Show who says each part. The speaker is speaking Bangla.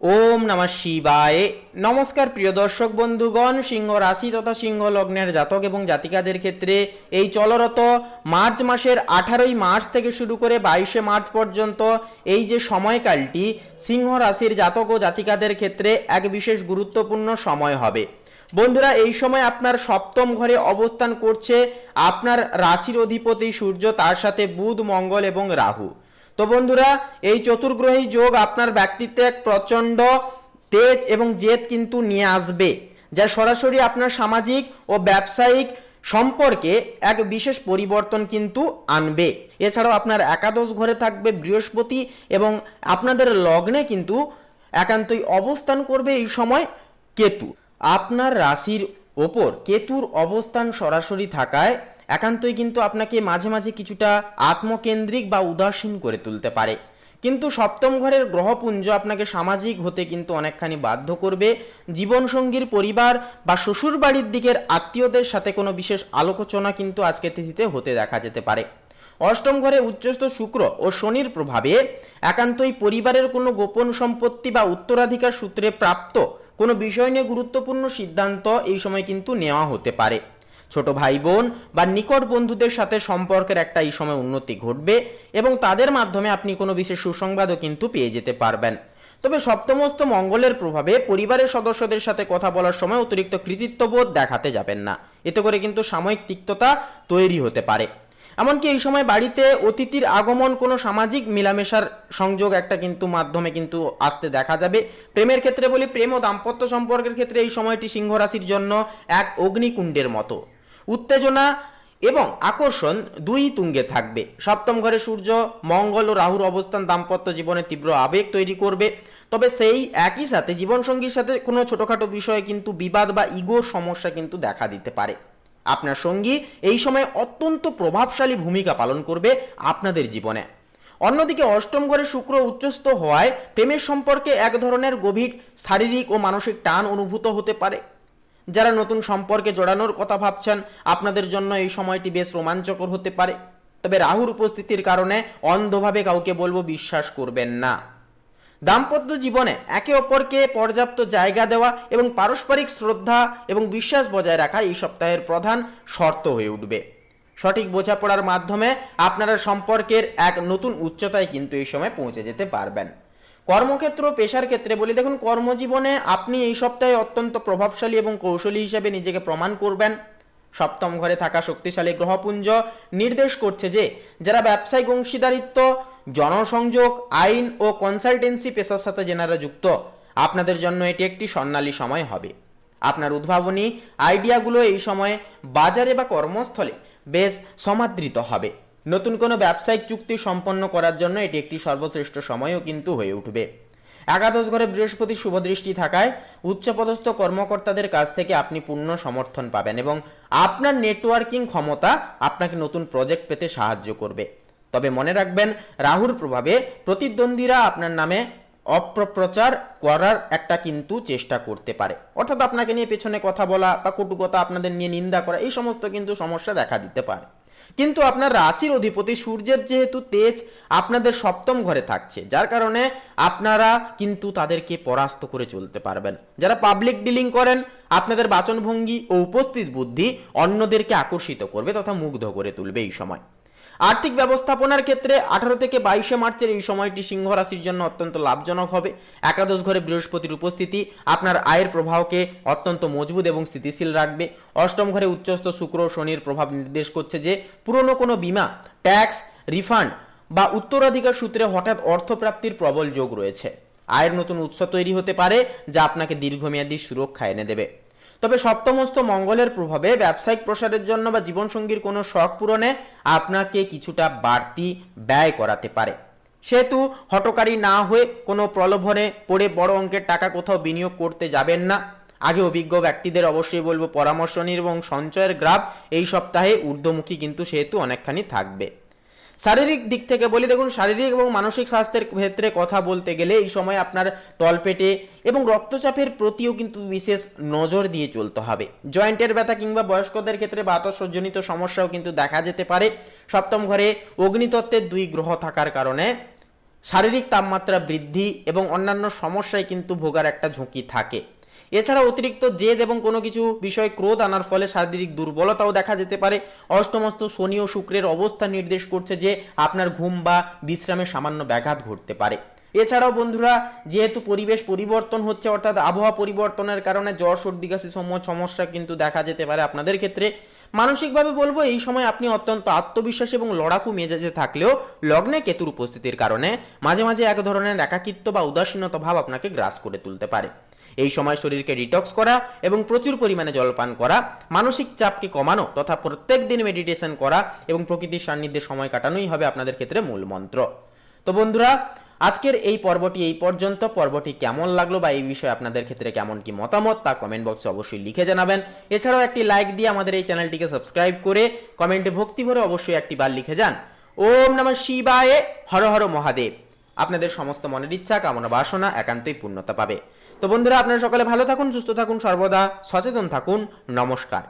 Speaker 1: ওম নমঃ শিবায়। নমস্কার প্রিয় দর্শক বন্ধুগণ, সিংহ রাশি তথা সিংহ লগ্নের জাতক এবং জাতিকাদের ক্ষেত্রে এই চলরত মার্চ মাসের 18ই মার্চ থেকে শুরু করে 22শে মার্চ পর্যন্ত এই যে সময়কালটি সিংহ রাশির জাতক ও জাতিকাদের ক্ষেত্রে এক বিশেষ গুরুত্বপূর্ণ সময় হবে। বন্ধুরা, এই সময় আপনার সপ্তম ঘরে অবস্থান করছে আপনার রাশির অধিপতি সূর্য, তার সাথে বুধ, মঙ্গল এবং রাহু। তো বন্ধুরা, এই চতুর্গ্রহী যোগ আপনার ব্যক্তিত্বে এক প্রচন্ড তেজ এবং জেদ কিন্তু নিয়ে আসবে, যা সরাসরি আপনার সামাজিক ও ব্যবসায়িক সম্পর্কে এক বিশেষ পরিবর্তন কিন্তু আনবে। এছাড়াও আপনার একাদশ ঘরে থাকবে বৃহস্পতি এবং আপনাদের লগ্নে কিন্তু একান্তই অবস্থান করবে এই সময় কেতু। আপনার রাশির ওপর কেতুর অবস্থান সরাসরি থাকায় একান্তই কিন্তু আপনাকে মাঝে মাঝে কিছুটা আত্মকেন্দ্রিক বা উদাসীন করে তুলতে পারে, কিন্তু সপ্তম ঘরের গ্রহপুঞ্জ আপনাকে সামাজিক হতে কিন্তু অনেকখানি বাধ্য করবে। জীবনসঙ্গীর পরিবার বা শ্বশুর বাড়ির দিকের আত্মীয়দের সাথে কোনো বিশেষ আলোচনা কিন্তু আজকের তিথিতে হতে দেখা যেতে পারে। অষ্টম ঘরে উচ্চস্থ শুক্র ও শনির প্রভাবে একান্তই পরিবারের কোনো গোপন সম্পত্তি বা উত্তরাধিকার সূত্রে প্রাপ্ত কোনো বিষয় নিয়ে গুরুত্বপূর্ণ সিদ্ধান্ত এই সময় কিন্তু নেওয়া হতে পারে। ছোট ভাই বোন বা নিকট বন্ধুদের সাথে সম্পর্কের একটা এই সময় উন্নতি ঘটবে এবং তাদের মাধ্যমে আপনি কোনো বিশেষ সুসংবাদও কিন্তু পেয়ে যেতে পারবেন। তবে সপ্তমস্ত মঙ্গলের প্রভাবে পরিবারের সদস্যদের সাথে কথা বলার সময় অতিরিক্ত কৃতিত্ববোধ দেখাতে যাবেন না, এতে করে কিন্তু সাময়িক তিক্ততা তৈরি হতে পারে। এমনকি এই সময় বাড়িতে অতিথির আগমন, কোনো সামাজিক মেলামেশার সংযোগ একটা কিন্তু মাধ্যমে কিন্তু আসতে দেখা যাবে। প্রেমের ক্ষেত্রে বলি, প্রেম ও দাম্পত্য সম্পর্কের ক্ষেত্রে এই সময়টি সিংহ রাশির জন্য এক অগ্নিকুণ্ডের মতো। উত্তেজনা এবং আকর্ষণ দুই তুঙ্গে থাকবে। সপ্তম ঘরে সূর্য, মঙ্গল ও রাহুর অবস্থান দাম্পত্য জীবনে তীব্র আবেগ তৈরি করবে। তবে সেই একই সাথে জীবনসঙ্গীর সাথে কোনো ছোটখাটো বিষয়ে কিন্তু বিবাদ বা ইগোর সমস্যা কিন্তু দেখা দিতে পারে। আপনার সঙ্গী এই সময় অত্যন্ত প্রভাবশালী ভূমিকা পালন করবে আপনাদের জীবনে। অন্যদিকে অষ্টম ঘরে শুক্র উচ্চস্থ হওয়ায় প্রেমের সম্পর্কে এক ধরনের গভীর শারীরিক ও মানসিক টান অনুভূত হতে পারে। যারা নতুন সম্পর্কে জড়ানোর কথা ভাবছেন, আপনাদের জন্য এই সময়টি বেশ রোমাঞ্চকর হতে পারে। তবে রাহুর উপস্থিতির কারণে অন্ধভাবে কাউকে বলবো বিশ্বাস করবেন না। দাম্পত্য জীবনে একে অপরকে পর্যাপ্ত জায়গা দেওয়া এবং পারস্পরিক শ্রদ্ধা এবং বিশ্বাস বজায় রাখা এই সপ্তাহের প্রধান শর্ত হয়ে উঠবে। সঠিক বোঝাপড়ার মাধ্যমে আপনারা সম্পর্কের এক নতুন উচ্চতায় কিন্তু এই সময় পৌঁছে যেতে পারবেন। কর্মক্ষেত্র পেশার ক্ষেত্রে বলি, দেখুন, কর্মজীবনে আপনি এই সপ্তাহে অত্যন্ত প্রভাবশালী এবং কৌশলী হিসেবে নিজেকে প্রমাণ করবেন। সপ্তম ঘরে থাকা শক্তিশালী গ্রহপুঞ্জ নির্দেশ করছে যে যারা ব্যবসায়িক অংশীদারিত্ব, জনসংযোগ, আইন ও কনসালটেন্সি পেশার সাথে যেনারা যুক্ত, আপনাদের জন্য এটি একটি স্বর্ণালী সময় হবে। আপনার উদ্ভাবনী আইডিয়াগুলো এই সময়ে বাজারে বা কর্মস্থলে বেশ সমাদৃত হবে। নতুন কোনো ব্যবসায়িক চুক্তি সম্পন্ন করার জন্য এটি একটি সর্বশ্রেষ্ঠ সময়ও কিন্তু হয়ে উঠবে। একাদশ ঘরে বৃহস্পতি শুভদৃষ্টি থাকায় উচ্চপদস্থ কর্মকর্তাদের কাছ থেকে আপনি পূর্ণ সমর্থন পাবেন এবং আপনার নেটওয়ার্কিং ক্ষমতা আপনাকে নতুন প্রজেক্ট পেতে সাহায্য করবে। তবে মনে রাখবেন, রাহুর প্রভাবে প্রতিদ্বন্দ্বীরা আপনার নামে অপপ্রচার করার একটা কিন্তু চেষ্টা করতে পারে, অর্থাৎ আপনাকে নিয়ে পেছনে কথা বলা বা কটু কথা আপনাদের নিয়ে নিন্দা করা, এই সমস্ত কিন্তু সমস্যা দেখা দিতে পারে। কিন্তু আপনার রাশির অধিপতি সূর্যের যেহেতু তেজ আপনাদের সপ্তম ঘরে থাকছে, যার কারণে আপনারা কিন্তু তাদেরকে পরাস্ত করে চলতে পারবেন। যারা পাবলিক ডিলিং করেন, আপনাদের বাচনভঙ্গি ও উপস্থিত বুদ্ধি অন্যদেরকে আকর্ষিত করবে তথা মুগ্ধ করে তুলবে এই সময়। আর্থিক ব্যবস্থাপনার ক্ষেত্রে 18 থেকে 22শে মার্চের এই সময়টি সিংহ রাশির জন্য অত্যন্ত লাভজনক হবে। একাদশ ঘরে বৃহস্পতির উপস্থিতি আপনার আয়ের প্রবাহকে অত্যন্ত মজবুত এবং স্থিতিশীল রাখবে। অষ্টম ঘরে উচ্চস্থ শুক্র ও শনির প্রভাব নির্দেশ করছে যে পুরনো কোনো বীমা, ট্যাক্স রিফান্ড বা উত্তরাধিকার সূত্রে হঠাৎ অর্থপ্রাপ্তির প্রবল যোগ রয়েছে। আয়ের নতুন উৎস তৈরি হতে পারে, যা আপনাকে দীর্ঘমেয়াদী সুরক্ষা এনে দেবে। তবে সপ্তমস্ত মঙ্গলের প্রভাবে ব্যবসায়িক প্রসারের জন্য বা জীবনসঙ্গীর কোনো শখ পূরণে আপনাকে কিছুটা বাড়তি ব্যয় করাতে পারে। সেহেতু হঠকারী না হয়ে কোনো প্রলোভনে পড়ে বড় অঙ্কের টাকা কোথাও বিনিয়োগ করতে যাবেন না। আগে অভিজ্ঞ ব্যক্তিদের অবশ্যই বলবো পরামর্শ নিন এবং সঞ্চয়ের গ্রাফ এই সপ্তাহে ঊর্ধ্বমুখী কিন্তু সেহেতু অনেকখানি থাকবে। শারীরিক দিক থেকে বলি, দেখুন, শারীরিক এবং মানসিক স্বাস্থ্যের ক্ষেত্রে কথা বলতে গেলে এই সময় আপনার তলপেটে এবং রক্তচাপের প্রতিও কিন্তু বিশেষ নজর দিয়ে চলতে হবে। জয়েন্টের ব্যথা কিংবা বয়স্কদের ক্ষেত্রে বাতসজনিত সমস্যাও কিন্তু দেখা যেতে পারে। সপ্তম ঘরে অগ্নিতত্ত্বের দুই গ্রহ থাকার কারণে শারীরিক তাপমাত্রা বৃদ্ধি এবং অন্যান্য সমস্যায় কিন্তু ভোগার একটা ঝুঁকি থাকে। এছাড়া অতিরিক্ত জেদ এবং কোনো কিছু বিষয়ে ক্রোধ আনার ফলে শারীরিক দুর্বলতাও দেখা যেতে পারে। অষ্টমস্ত শনি ও শুক্রের অবস্থা নির্দেশ করছে যে আপনার ঘুম বা বিশ্রামে সামান্য ব্যাঘাত ঘটতে পারে। এছাড়াও বন্ধুরা, যেহেতু পরিবেশ পরিবর্তন হচ্ছে, অর্থাৎ আবহাওয়া পরিবর্তনের কারণে জ্বর সর্দি কাশি সমস্যা কিন্তু দেখা যেতে পারে আপনাদের ক্ষেত্রে। মানসিকভাবে বলবো এই সময় আপনি অত্যন্ত আত্মবিশ্বাসী এবং লড়াকু মেজাজে থাকলেও লগ্নে কেতুর উপস্থিতির কারণে মাঝে মাঝে এক ধরনের একাকিত্ব বা উদাসীনতা ভাব আপনাকে গ্রাস করে তুলতে পারে। এই সময় শরীরকে ডিটক্স করা এবং প্রচুর পরিমাণে জলপান করা, মানসিক চাপকে কমানো তথা প্রত্যেক দিন মেডিটেশন করা এবং প্রকৃতির সান্নিধ্যে সময় কাটানোই হবে আপনাদের ক্ষেত্রে মূল মন্ত্র। তো বন্ধুরা, আজকের এই পর্বটি এই পর্যন্ত। পর্বটি কেমন লাগলো বা এই বিষয়ে আপনাদের ক্ষেত্রে কেমন কি মতামত তা কমেন্ট বক্সে অবশ্যই লিখে জানাবেন। এছাড়াও একটি লাইক দিয়ে আমাদের এই চ্যানেলটিকে সাবস্ক্রাইব করে কমেন্টে ভক্তি ভরে অবশ্যই একটি বার লিখে যান ওম নমঃ শিবায়, হর হর মহাদেব। আপনাদের সমস্ত মনের ইচ্ছা কামনা বাসনা একান্তই পূর্ণতা পাবে। তো বন্ধুরা, আপনারা সকলে ভালো থাকুন, সুস্থ থাকুন, সর্বদা সচেতন থাকুন। নমস্কার।